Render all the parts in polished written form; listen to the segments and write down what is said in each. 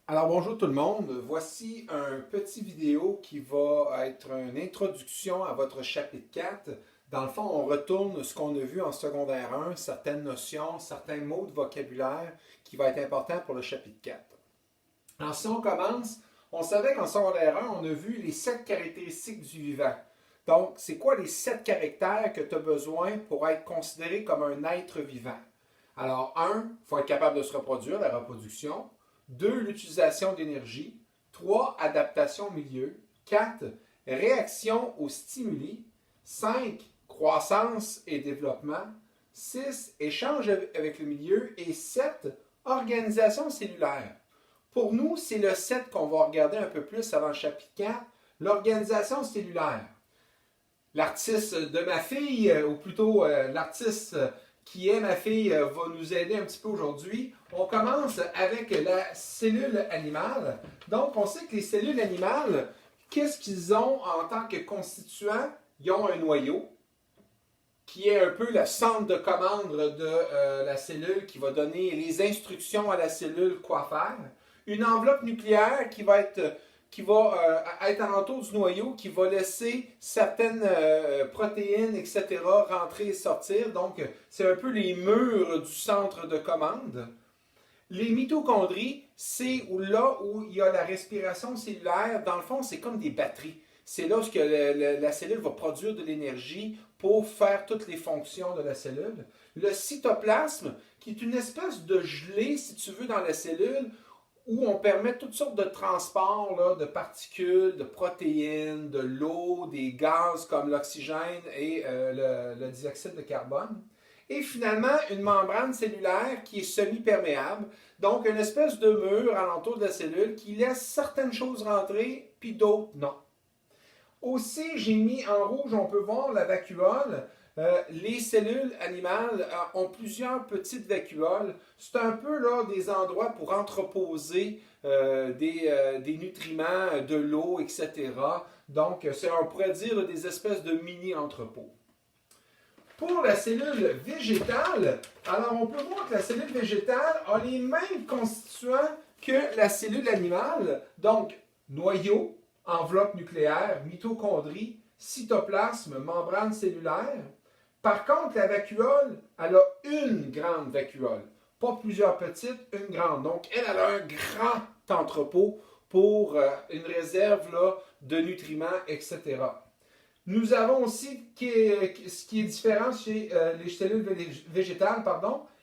Alors bonjour tout le monde, voici un petit vidéo qui va être une introduction à votre chapitre 4. Dans le fond, on retourne ce qu'on a vu en secondaire 1, certaines notions, certains mots de vocabulaire qui va être important pour le chapitre 4. Alors si on commence, on savait qu'en secondaire 1, on a vu les 7 caractéristiques du vivant. Donc, c'est quoi les 7 caractères que tu as besoin pour être considéré comme un être vivant? Alors, 1, il faut être capable de se reproduire, la reproduction. 2, l'utilisation d'énergie. 3, adaptation au milieu. 4, réaction aux stimuli. 5, croissance et développement. 6, échange avec le milieu. Et 7, organisation cellulaire. Pour nous, c'est le 7 qu'on va regarder un peu plus avant le chapitre 4, l'organisation cellulaire. L'artiste de ma fille, ou plutôt l'artiste qui est ma fille, va nous aider un petit peu aujourd'hui. On commence avec la cellule animale. Donc, on sait que les cellules animales, qu'est-ce qu'ils ont en tant que constituants? Ils ont un noyau, qui est un peu le centre de commande de la cellule, qui va donner les instructions à la cellule quoi faire. Une enveloppe nucléaire qui va être alentour du noyau, qui va laisser certaines protéines, etc., rentrer et sortir. Donc, c'est un peu les murs du centre de commande. Les mitochondries, c'est là où il y a la respiration cellulaire. Dans le fond, c'est comme des batteries. C'est là où la cellule va produire de l'énergie pour faire toutes les fonctions de la cellule. Le cytoplasme, qui est une espèce de gelée, si tu veux, dans la cellule, où on permet toutes sortes de transports là, de particules, de protéines, de l'eau, des gaz comme l'oxygène et le dioxyde de carbone. Et finalement, une membrane cellulaire qui est semi-perméable, donc une espèce de mur alentour de la cellule qui laisse certaines choses rentrer, puis d'autres non. Aussi, j'ai mis en rouge, on peut voir la vacuole. Les cellules animales ont plusieurs petites vacuoles. C'est un peu là des endroits pour entreposer des nutriments, de l'eau, etc. Donc, on pourrait dire là, des espèces de mini-entrepôts. Pour la cellule végétale, alors on peut voir que la cellule végétale a les mêmes constituants que la cellule animale. Donc, noyau, enveloppe nucléaire, mitochondrie, cytoplasme, membrane cellulaire. Par contre, la vacuole, elle a une grande vacuole. Pas plusieurs petites, une grande. Donc, elle a un grand entrepôt pour une réserve là, de nutriments, etc. Nous avons aussi ce qui est différent chez les cellules végétales,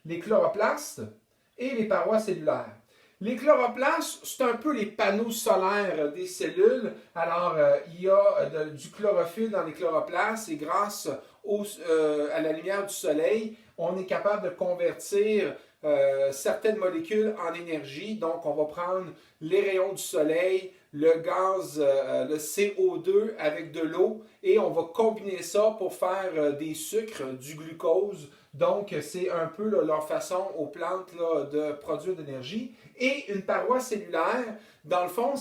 les chloroplastes et les parois cellulaires. Les chloroplastes, c'est un peu les panneaux solaires des cellules. Alors, il y a du chlorophylle dans les chloroplastes et grâce à la lumière du soleil, on est capable de convertir certaines molécules en énergie. Donc, on va prendre les rayons du soleil, le gaz, le CO2 avec de l'eau et on va combiner ça pour faire des sucres, du glucose. Donc, c'est un peu là, leur façon aux plantes là, de produire de l'énergie. Et une paroi cellulaire, dans le fond,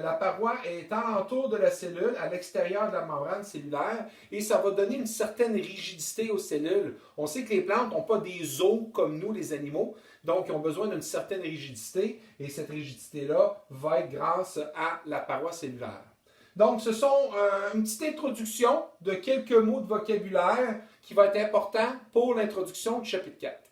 la paroi est alentour de la cellule, à l'extérieur de la membrane cellulaire, et ça va donner une certaine rigidité aux cellules. On sait que les plantes n'ont pas des os comme nous, les animaux, donc ils ont besoin d'une certaine rigidité, et cette rigidité-là va être grâce à la paroi cellulaire. Donc, ce sont une petite introduction de quelques mots de vocabulaire qui va être important pour l'introduction du chapitre 4.